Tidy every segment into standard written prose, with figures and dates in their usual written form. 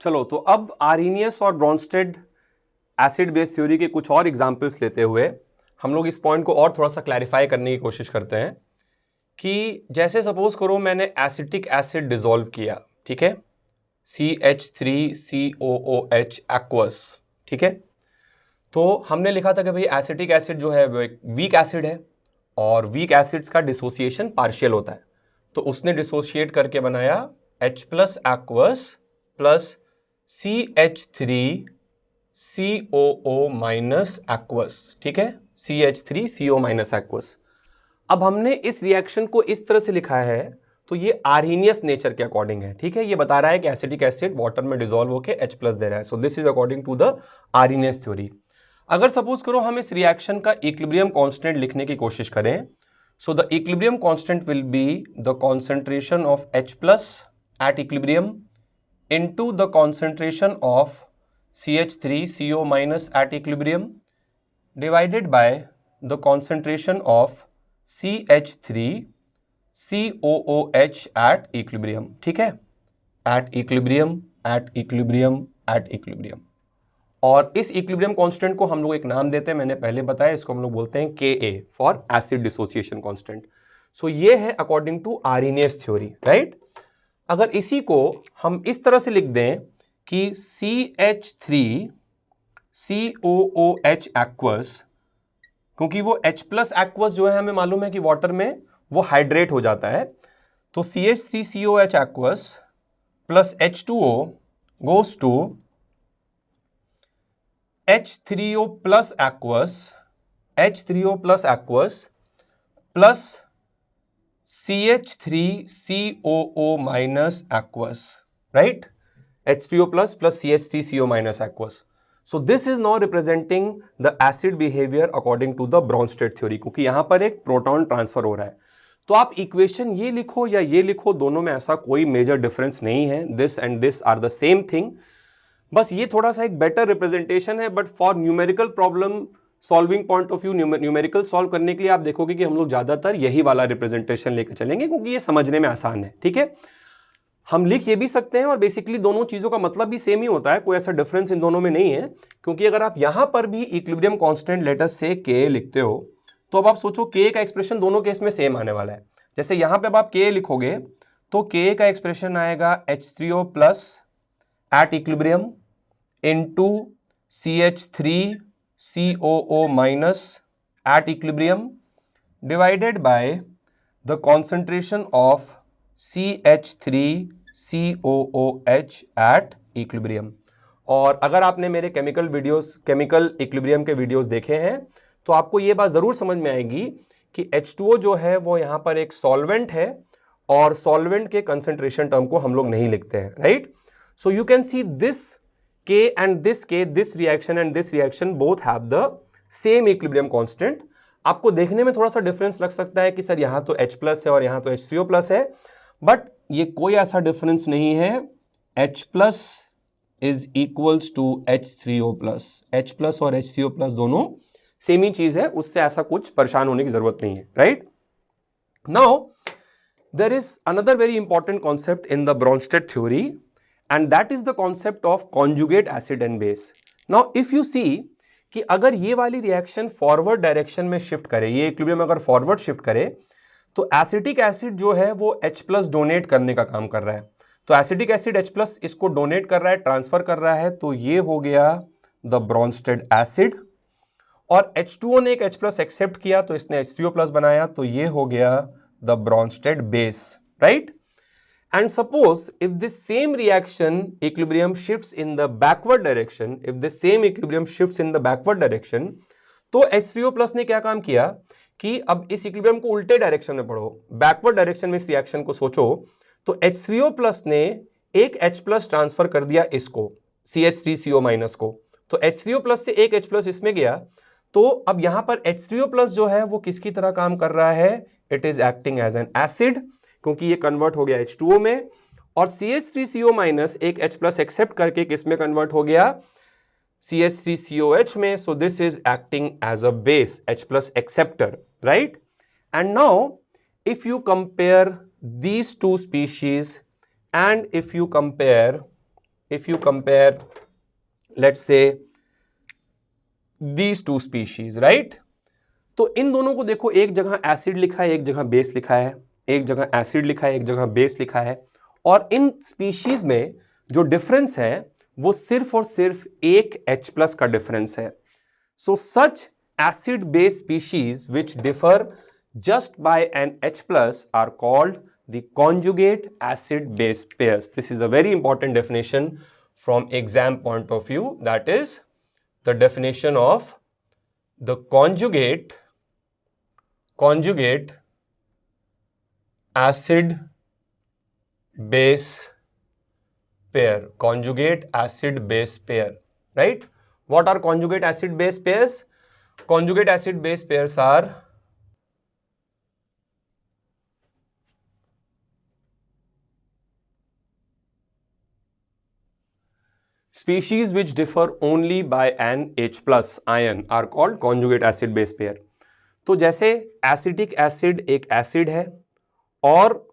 चलो तो अब आर्हेनियस और ब्रॉन्स्टेड एसिड बेस थ्योरी के कुछ और एग्जाम्पल्स लेते हुए हम लोग इस पॉइंट को और थोड़ा सा क्लैरिफाई करने की कोशिश करते हैं कि जैसे सपोज करो मैंने एसिटिक एसिड डिसॉल्व किया, ठीक है, CH3COOH एक्वस, ठीक है। तो हमने लिखा था कि भाई एसिटिक एसिड जो है वो एक वीक एसिड है और वीक एसिड्स का डिसोसिएशन पार्शियल होता है। तो उसने डिसोशिएट करके बनाया H plus aqueous plus CH3COO minus aqueous, ठीक है, CH3CO माइनस एक्वस। अब हमने इस रिएक्शन को इस तरह से लिखा है तो ये आर्हेनियस नेचर के अकॉर्डिंग है, ठीक है। ये बता रहा है कि एसिटिक एसिड वाटर में डिसॉल्व होकर H प्लस दे रहा है। So this is according to the Arrhenius theory. अगर सपोज करो हम इस रिएक्शन का इक्विलिब्रियम कांस्टेंट लिखने की कोशिश करें, so the equilibrium constant will be the concentration of H plus at equilibrium into the concentration of CH3CO minus at equilibrium divided by the concentration of CH3COOH at equilibrium, ठीक है, at equilibrium at equilibrium at equilibrium. और इस equilibrium constant को हम लोग एक नाम देते हैं, मैंने पहले बताया, इसको हम लोग बोलते हैं Ka for acid dissociation constant. So ये है according to Arrhenius theory, right. अगर इसी को हम इस तरह से लिख दें कि CH3COOH एक्वस, क्योंकि वो H प्लस एक्वस जो है हमें मालूम है कि वाटर में वो हाइड्रेट हो जाता है, तो CH3COH aqueous plus H2O goes to H3O plus aqueous, H3O plus aqueous plus CH3COO minus aqueous, right, H3O plus plus CH3CO minus aqueous. So this is now representing the acid behavior according to the Bronsted theory, क्योंकि यहां पर एक proton transfer हो रहा है। तो आप equation ये लिखो या ये लिखो, दोनों में ऐसा कोई मेजर डिफरेंस नहीं है। This and this are the same thing, बस ये थोड़ा सा एक बेटर रिप्रेजेंटेशन है। But for numerical problem solving point of view, numerical solve करने के लिए आप देखोगे कि हम लोग ज्यादातर यही वाला रिप्रेजेंटेशन लेकर चलेंगे, क्योंकि ये समझने में आसान है, ठीक है। हम लिख ये भी सकते हैं और बेसिकली दोनों चीजों का मतलब भी सेम ही होता है, कोई ऐसा डिफरेंस इन दोनों में नहीं है। क्योंकि अगर आप यहां पर भी equilibrium constant let's say K लिखते हो, तो अब आप सोचो K का एक्सप्रेशन दोनों केस में सेम आने वाला है। जैसे यहां पे अब आप K लिखोगे तो K का एक्सप्रेशन आएगा H3O plus at equilibrium into CH3COO minus at equilibrium divided by the concentration of CH3COOH at equilibrium. और अगर आपने मेरे केमिकल इक्विलिब्रियम के वीडियोस देखे हैं तो आपको ये बात जरूर समझ में आएगी कि H2O जो है वो यहां पर एक सॉल्वेंट है और सॉल्वेंट के कंसंट्रेशन टर्म को हम लोग नहीं लिखते हैं, right. So you can see this K and this K, this reaction and this reaction both have the same equilibrium constant। आपको देखने में थोड़ा सा डिफरेंस लग सकता है कि सर यहां तो H प्लस है और यहां तो H3O प्लस है, बट ये कोई ऐसा डिफरेंस नहीं है। H plus is equals to H3O plus, H plus और H3O प्लस दोनों सेम ही चीज है, उससे ऐसा कुछ परेशान होने की जरूरत नहीं है, right. Now there is another very important concept in the Bronsted theory, and that is the concept of conjugate acid and base। now if you see कि अगर ये वाली रिएक्शन फॉरवर्ड डायरेक्शन में शिफ्ट करे, ये इक्विलिब्रियम अगर forward shift करे, तो एसिटिक एसिड जो है वो H प्लस डोनेट करने का काम कर रहा है। तो एसिटिक एसिड H प्लस इसको डोनेट कर रहा है, ट्रांसफर कर रहा है, तो ये हो गया द ब्रॉन्स्टेड एसिड। और H2O ने एक H प्लस एक्सेप्ट किया तो इसने H3O प्लस बनाया, तो ये हो गया the Brønsted base, right. And suppose if this same reaction equilibrium shifts in the backward direction, तो H3O प्लस ने क्या काम किया कि अब इस इक्विलिब्रियम को उल्टे डायरेक्शन में पढ़ो, बैकवर्ड डायरेक्शन में इस रिएक्शन को सोचो, तो H3O प्लस ने एक H प्लस ट्रांसफर कर दिया इसको, CH3CO माइनस को, तो H3O प्लस से एक H प्लस इसमें गया, तो अब यहां पर H3O प्लस जो है वो किसकी तरह काम कर रहा है, it is acting as an acid, क्योंकि ये कन्वर्ट हो गया H2O में, और CH3CO माइनस एक H प्लस एक्सेप्ट करके किस में कन्वर्ट हो गया, CH3COH में। So this is acting as a base, H plus acceptor, right. And now if you compare these two species and if you compare if you compare, let's say, these two species, right? तो इन दोनों को देखो, एक जगह acid लिखा है, एक जगह बेस लिखा है, एक जगह एसिड लिखा है, एक जगह बेस लिखा है, और इन स्पीशीज में जो डिफरेंस है वो सिर्फ और सिर्फ एक H+ का डिफरेंस है. सो सच acid base species which differ just by an H+ are called the conjugate acid base pairs. This is a very important definition from exam point of view. That is the definition of the conjugate acid base pair. Conjugate acid base pair, right? What are conjugate acid base pairs? Conjugate acid base pairs are species which differ only by an H+ ion are called conjugate acid base pair. तो जैसे acetic acid एक acid है और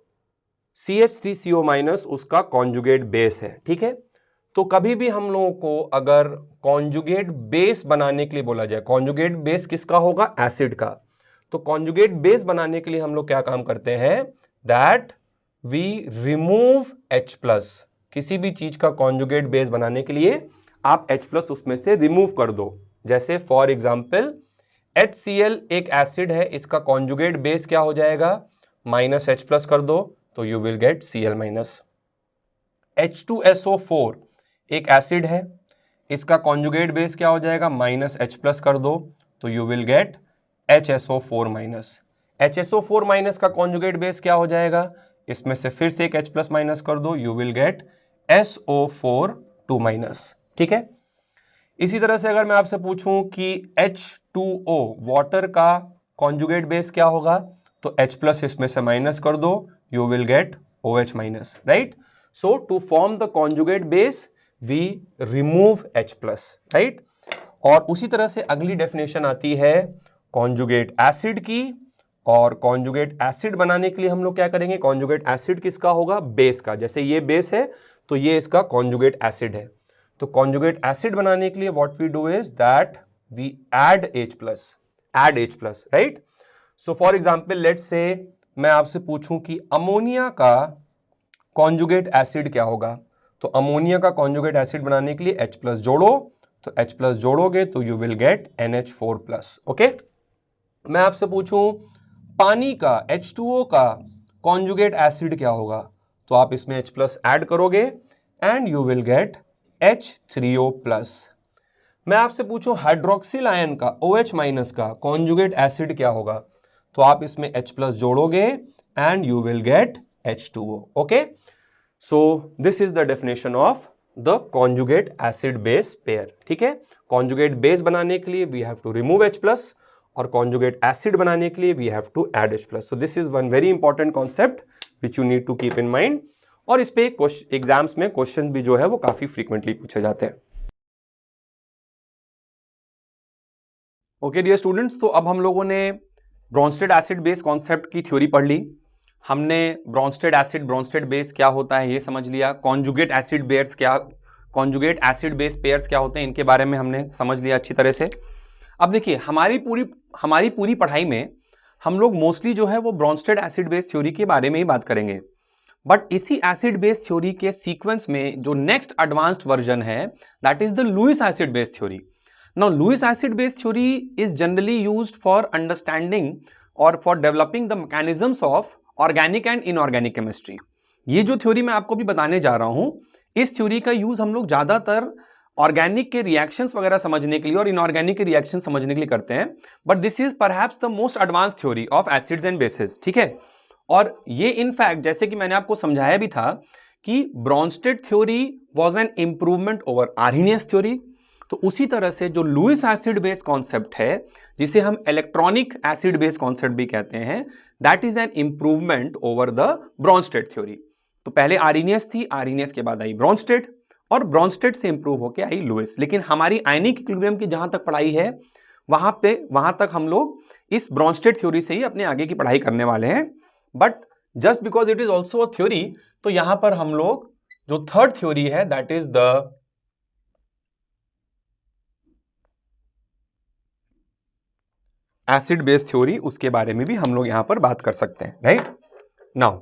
CH3CO- उसका conjugate base है, ठीक है? तो कभी भी हम लोगों को अगर कॉन्जुगेट बेस बनाने के लिए बोला जाए, कॉन्जुगेट बेस किसका होगा? एसिड का. तो कॉन्जुगेट बेस बनाने के लिए हम लोग क्या काम करते हैं? That we remove H+. किसी भी चीज का कॉन्जुगेट बेस बनाने के लिए आप H+ उसमें से रिमूव कर दो. जैसे फॉर एग्जाम्पल HCl एक एसिड है, इसका कॉन्जुगेट बेस क्या हो जाएगा? -H+ कर दो तो you will gate Cl-. H2SO4 एक एसिड है, इसका कॉन्जुगेट बेस क्या हो जाएगा? -H+ कर दो तो you will gate HSO4-. HSO4- का कॉन्जुगेट बेस क्या हो जाएगा? इसमें से फिर से एक H+ कर दो, यू विल गेट SO4-2-. ठीक है? इसी तरह से अगर मैं आपसे पूछूं कि H2O वाटर का कॉन्जुगेट बेस क्या होगा, तो H+ इसमें से माइनस कर दो, you will get OH-, right? So to form the conjugate base we remove H+, right? और उसी तरह से अगली डेफिनेशन आती है कॉन्जुगेट एसिड की, और कॉन्जुगेट एसिड बनाने के लिए हम लोग क्या करेंगे? कॉन्जुगेट एसिड किसका होगा? बेस का. जैसे ये बेस है तो ये इसका कॉन्जुगेट एसिड है. तो कॉन्जुगेट एसिड बनाने के लिए what we do is that we add H+, right? So for example let's say मैं आपसे पूछूं कि अमोनिया का कॉन्जुगेट एसिड क्या होगा, तो अमोनिया का कॉन्जुगेट एसिड बनाने के लिए H+ जोड़ो, तो H+ जोड़ोगे तो you will gate NH4+. Okay? मैं आपसे पूछूं पानी का H2O का कॉन्जुगेट एसिड क्या होगा, तो आप इसमें H+ ऐड करोगे and you will get H3O+. मैं आपसे पूछूं हाइड्रोक्सिल आयन का OH- का कॉन्जुगेट एसिड क्या होगा, तो आप इसमें H+ जोड़ोगे and you will get H2O. Okay? So this is the definition of the conjugate acid base pair. ठीक है? कॉन्जुगेट बेस बनाने के लिए we have to remove H+, और कॉन्जुगेट एसिड बनाने के लिए we have to add H+. So this is one very important concept which you need to keep in mind. और इस पे एग्जाम्स में क्वेश्चन भी जो है वो काफी फ्रीक्वेंटली पूछे जाते हैं. ओके डियर स्टूडेंट्स, तो अब हम लोगों ने ब्रॉन्स्टेड एसिड बेस कॉन्सेप्ट की थ्योरी पढ़ ली. हमने ब्रॉन्स्टेड एसिड ब्रॉन्स्टेड बेस क्या होता है ये समझ लिया. कॉन्जुगेट एसिड बेस पेयर्स क्या होते हैं इनके बारे में हमने समझ लिया अच्छी तरह से. अब देखिए हमारी पूरी पढ़ाई में हम लोग मोस्टली जो है वो ब्रॉन्स्टेड एसिड बेस थ्योरी के बारे में ही बात करेंगे. बट इसी एसिड बेस थ्योरी के सीक्वेंस में जो नेक्स्ट एडवांस्ड वर्जन है that is the Lewis acid base theory. Now Lewis acid base theory is generally used for understanding और for developing the mechanisms of organic and inorganic chemistry. ये जो theory मैं आपको भी बताने जा रहा हूं, इस थ्योरी का यूज हम लोग ज्यादातर ऑर्गेनिक के रिएक्शंस वगैरह समझने के लिए और इनऑर्गेनिक के रिएक्शन समझने के लिए करते हैं. But this is perhaps the most advance theory of acids and bases. ठीक है? और ये इनफैक्ट जैसे कि मैंने आपको समझाया भी था कि Brønsted theory was an improvement over Arrhenius theory. तो उसी तरह से जो लुईस एसिड बेस कॉन्सेप्ट है, जिसे हम इलेक्ट्रॉनिक एसिड बेस कॉन्सेप्ट भी कहते हैं, that is an improvement over the Bronsted theory. तो पहले आर्हेनियस थी, आर्हेनियस के बाद आई ब्रॉन्स्टेड, और ब्रॉन्स्टेड से इंप्रूव होकर आई लुईस. लेकिन हमारी आयनिक इक्विलिब्रियम की जहां तक पढ़ाई है वहां तक हम लोग इस ब्रॉन्स्टेड थ्योरी से ही अपने आगे की पढ़ाई करने वाले हैं. But just because it is also a theory, तो यहां पर हम लोग जो थर्ड थ्योरी है that is the acid base theory, उसके बारे में भी हम लोग यहां पर बात कर सकते हैं, राइट नाउ।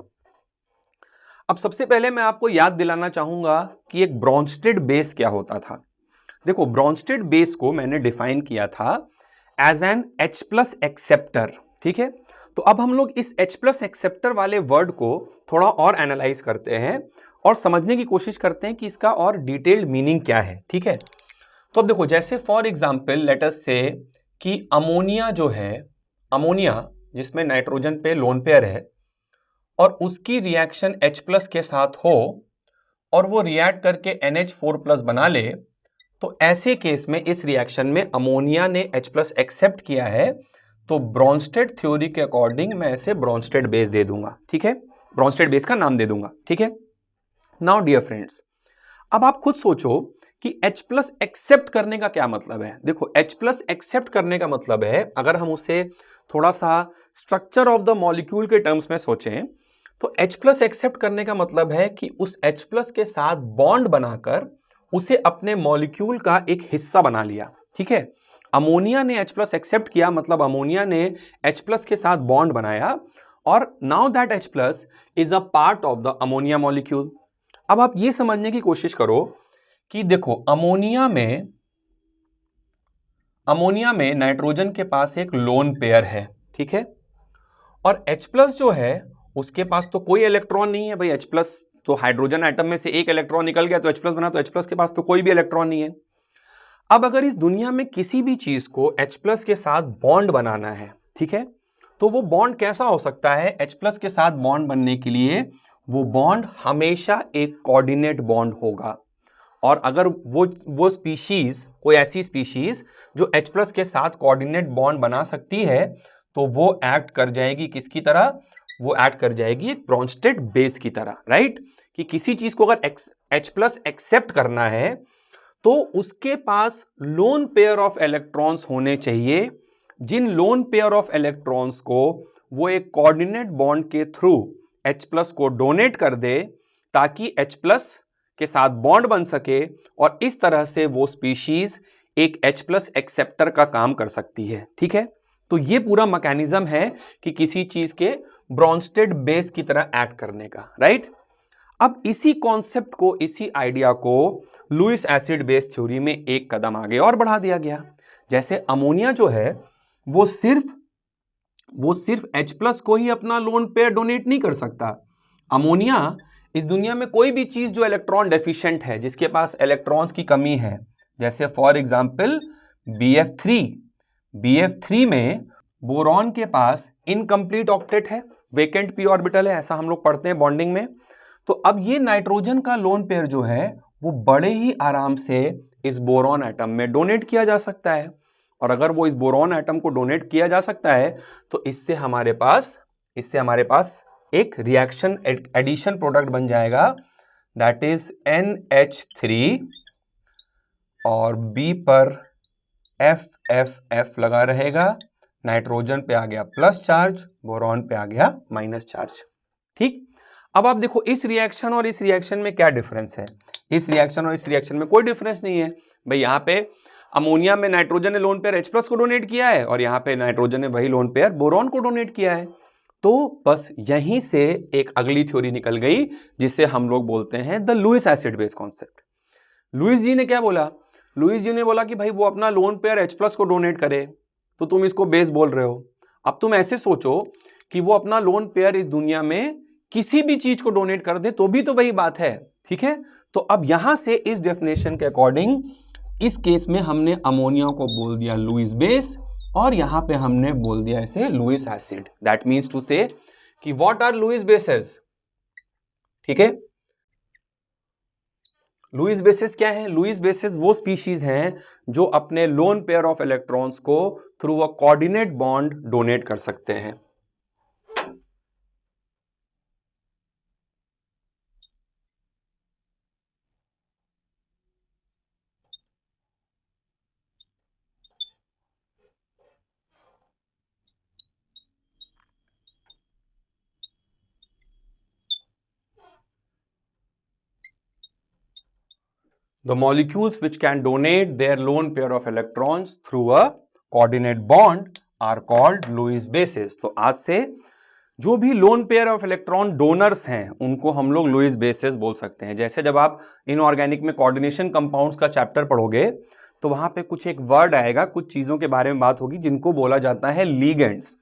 अब सबसे पहले मैं आपको याद दिलाना चाहूंगा कि एक ब्रॉन्स्टेड बेस क्या होता था। देखो, ब्रॉन्स्टेड बेस को मैंने डिफाइन किया था as an H plus acceptor, ठीक है। तो अब हम लोग इस H प्लस एक्सेप्टर वाले वर्ड को थोड़ा और एनालाइज करते हैं और समझने की कोशिश करते हैं कि इसका और डिटेल्ड मीनिंग क्या है, ठीक है। तो अब देखो, जैसे फॉर एग्जाम्पल लेट अस से कि अमोनिया जो है, अमोनिया जिसमें नाइट्रोजन पे लोन पेयर है और उसकी रिएक्शन H प्लस के साथ हो और वो रिएक्ट करके NH4 प्लस बना ले, तो ऐसे केस में इस रिएक्शन में अमोनिया ने H प्लस एक्सेप्ट किया है, तो ब्रॉन्स्टेड थ्योरी के अकॉर्डिंग मैं इसे ब्रॉन्स्टेड बेस दे दूंगा, ठीक है। ब्रॉन्स्टेड बेस का नाम दे दूंगा, ठीक है। नाउ डियर फ्रेंड्स, अब आप खुद सोचो कि H प्लस एक्सेप्ट करने का क्या मतलब है। देखो, H प्लस एक्सेप्ट करने का मतलब है, अगर हम उसे थोड़ा सा स्ट्रक्चर ऑफ द मॉलिक्यूल के टर्म्स में सोचें, तो H प्लस एक्सेप्ट करने का मतलब है कि उस H प्लस के साथ बॉन्ड बनाकर उसे अपने मॉलिक्यूल का एक हिस्सा बना लिया, ठीक है। अमोनिया ने H प्लस एक्सेप्ट किया, मतलब अमोनिया ने H प्लस के साथ बॉन्ड बनाया और now that H plus is a part of the ammonia molecule. अब आप ये समझने की कोशिश करो कि देखो, अमोनिया में नाइट्रोजन के पास एक लोन पेयर है, ठीक है, और H प्लस जो है उसके पास तो कोई इलेक्ट्रॉन नहीं है भाई। H प्लस तो हाइड्रोजन एटम में से एक इलेक्ट्रॉन निकल गया तो H प्लस बना, तो H प्लस के पास तो कोई भी इलेक्ट्रॉन नहीं है। अब अगर इस दुनिया में किसी भी चीज को H प्लस के साथ बॉन्ड बनाना है, ठीक है, तो वो बॉन्ड कैसा हो सकता है। H प्लस के साथ बॉन्ड बनने के लिए वो बॉन्ड हमेशा एक कोऑर्डिनेट बॉन्ड होगा, और अगर वो स्पीशीज, कोई ऐसी स्पीशीज जो H प्लस के साथ कोऑर्डिनेट बॉन्ड बना सकती है, तो वो एक्ट कर जाएगी किसकी तरह, वो एक्ट कर जाएगी एक ब्रॉन्स्टेड बेस की तरह, राइट। कि किसी चीज को अगर H प्लस एक्सेप्ट करना है तो उसके पास लोन पेयर ऑफ इलेक्ट्रॉन्स होने चाहिए, जिन लोन पेयर ऑफ इलेक्ट्रॉन्स को वो एक कोऑर्डिनेट बॉन्ड के थ्रू H प्लस को डोनेट कर दे, ताकि H प्लस के साथ बॉन्ड बन सके और इस तरह से वो स्पीशीज एक H प्लस एक्सेप्टर का काम कर सकती है, ठीक है। तो ये पूरा मैकेनिज्म है कि किसी चीज के ब्रॉन्स्टेड बेस की तरह एक्ट करने का, राइट। अब इसी कॉन्सेप्ट को, इसी आइडिया को लुईस एसिड बेस थ्योरी में एक कदम आगे और बढ़ा दिया गया। जैसे अमोनिया जो है वो सिर्फ H प्लस को ही अपना लोन पेयर डोनेट नहीं कर सकता। अमोनिया इस दुनिया में कोई भी चीज जो इलेक्ट्रॉन डेफिशिएंट है, जिसके पास इलेक्ट्रॉन्स की कमी है, जैसे फॉर एग्जांपल BF3 में बोरॉन के पास इनकम्प्लीट ऑक्टेट है, वेकेंट पी ऑर्बिटल है, ऐसा हम लोग पढ़ते हैं बॉन्डिंग में। तो अब ये नाइट्रोजन का लोन पेयर जो है वो बड़े ही आराम से इस बोरॉन एटम में डोनेट किया जा सकता है, और अगर वो इस बोरॉन एटम को डोनेट किया जा सकता है तो इससे हमारे पास एक रिएक्शन एडिशन प्रोडक्ट बन जाएगा, दैट इज NH3 और B पर FFF लगा रहेगा, नाइट्रोजन पे आ गया प्लस चार्ज, बोरॉन पे आ गया माइनस चार्ज, ठीक। अब आप देखो, इस रिएक्शन और इस रिएक्शन में क्या डिफरेंस है। इस रिएक्शन और इस रिएक्शन में कोई डिफरेंस नहीं है भाई। यहां पे अमोनिया में नाइट्रोजन ने लोन पेयर H प्लस को डोनेट किया है और यहां पे नाइट्रोजन ने वही लोन पेयर बोरॉन को डोनेट किया है। तो बस यहीं से एक अगली थ्योरी निकल गई जिसे हम लोग बोलते हैं the Lewis acid base concept. Lewis ji ने क्या बोला, लुईस जी ने बोला कि भाई वो अपना लोन पेयर H प्लस को डोनेट करे, तो तुम इसको बेस बोल रहे हो। अब तुम ऐसे सोचो कि वो अपना लोन पेयर इस दुनिया में किसी भी चीज को डोनेट कर दे तो भी तो वही बात है, ठीक है। तो अब यहां से इस डेफिनेशन के अकॉर्डिंग इस केस में हमने अमोनिया को बोल दिया लुईस बेस, और यहां पे हमने बोल दिया इसे Lewis acid. That means to say कि व्हाट आर लुईस बेसेस, ठीक है। लुईस बेसिस क्या है, लुईस बेसिस वो स्पीशीज हैं जो अपने लोन पेयर ऑफ इलेक्ट्रॉन्स को through a coordinate bond donate कर सकते हैं। The molecules which can donate their lone pair of electrons through a coordinate bond are called Lewis bases. तो आज से जो भी loan pair of electron donors हैं उनको हम लोग लुईस बेसेस बोल सकते हैं। जैसे जब आप इनऑर्गेनिक में कोऑर्डिनेशन कंपाउंड्स का चैप्टर पढ़ोगे तो वहां पे कुछ एक वर्ड आएगा, कुछ चीजों के बारे में बात होगी जिनको बोला जाता है लीगेंड्स।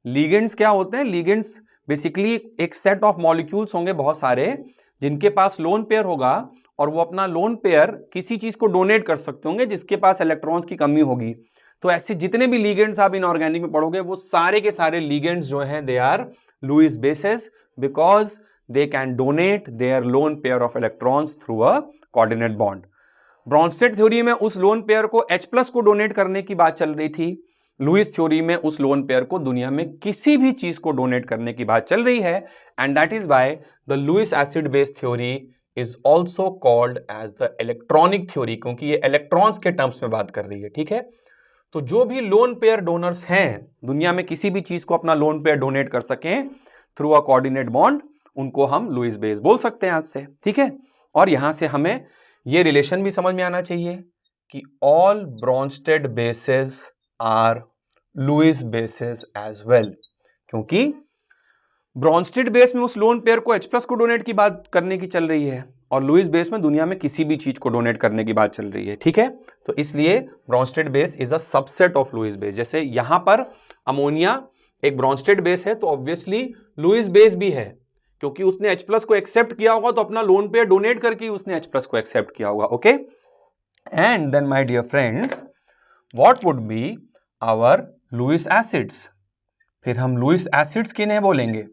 लीगेंड्स क्या होते हैं? लीगेंड्स बेसिकली एक सेट ऑफ मॉलिक्यूल्स होंगे बहुत सारे जिनके पास लोन पेयर होगा और वो अपना लोन पेयर किसी चीज को डोनेट कर सकते होंगे जिसके पास इलेक्ट्रॉन्स की कमी होगी। तो ऐसे जितने भी लीगेंड्स आप इनऑर्गेनिक में पढ़ोगे वो सारे के सारे लीगेंड्स जो हैं they are Lewis bases because they can donate their lone pair of electrons through a coordinate bond. Bronsted theory में उस लोन पेयर को H+ को डोनेट करने की बात चल रही थी। लुईस थ्योरी में उस लोन पेयर को दुनिया में किसी भी चीज को डोनेट करने की बात चल रही है and that is why the Lewis acid base theory is also called as the electronic theory, क्योंकि ये इलेक्ट्रॉन्स के टर्म्स में बात कर रही है। ठीक है, तो जो भी लोन पेयर डोनर्स हैं दुनिया में किसी भी चीज को अपना लोन पेयर डोनेट कर सकें थ्रू अ कोऑर्डिनेट बॉन्ड, उनको हम लुईस बेस बोल सकते हैं आज से। ठीक है, और यहां से हमें ये रिलेशन भी समझ में आना चाहिए कि all Bronsted bases are Lewis bases as well, क्योंकि ब्रॉन्स्टेड बेस में उस लोन पेयर को H+ को डोनेट की बात करने की चल रही है और लुईस बेस में दुनिया में किसी भी चीज को डोनेट करने की बात चल रही है। ठीक है, तो इसलिए Bronsted base is a subset of Lewis base. जैसे यहां पर अमोनिया एक ब्रॉन्स्टेड बेस है तो ऑब्वियसली लुईस बेस भी है, क्योंकि उसने H+ को एक्सेप्ट किया होगा तो अपना लोन पेयर डोनेट करके उसने H+ को एक्सेप्ट किया होगा। Okay, and then my dear friends, what would be our Lewis acids? फिर हम लुईस एसिड्स किन्हें बोलेंगे?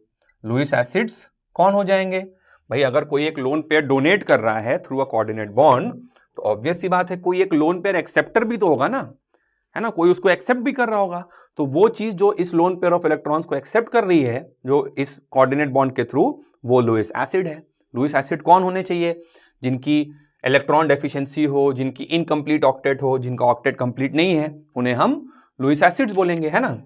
लुईस एसिड्स कौन हो जाएंगे भाई? अगर कोई एक लोन पेयर डोनेट कर रहा है थ्रू अ कोऑर्डिनेट बॉन्ड तो ऑब्वियस सी बात है कोई एक लोन पेयर एक्सेप्टर भी तो होगा ना, है ना, कोई उसको एक्सेप्ट भी कर रहा होगा। तो वो चीज जो इस लोन पेयर ऑफ इलेक्ट्रॉन्स को एक्सेप्ट कर रही है जो इस कोऑर्डिनेट बॉन्ड के थ्रू, वो लुईस एसिड है। लुईस एसिड कौन होने चाहिए? जिनकी इलेक्ट्रॉन डेफिशिएंसी हो, जिनकी इनकम्प्लीट ऑक्टेट हो, जिनका ऑक्टेट कंप्लीट नहीं है, उन्हें हम लुईस एसिड्स बोलेंगे, है ना।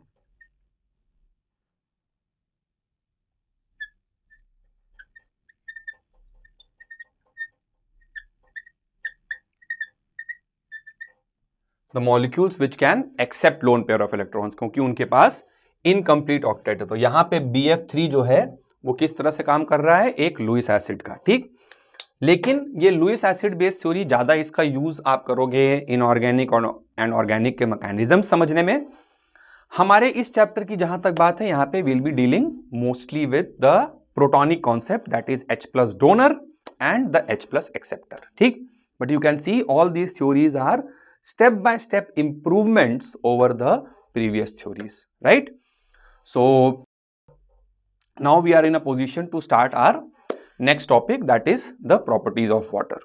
The molecules which can accept lone pair of electrons, क्योंकि उनके पास इनकम्प्लीट ऑक्टेट है। तो यहां पे BF3 जो है वो किस तरह से काम कर रहा है? एक लुईस एसिड का। ठीक, लेकिन ये लुईस एसिड बेस थ्योरी ज्यादा इसका यूज आप करोगे इनऑर्गेनिक एंड ऑर्गेनिक के मैकेनिज्म समझने में। हमारे इस चैप्टर की जहां तक बात है यहां पे will be dealing mostly with the protonic concept, that is H+ donor and the H+ acceptor. ठीक, but you can see all these theories are step-by-step improvements over the previous theories, right? So now we are in a position to start our next topic, that is the properties of water.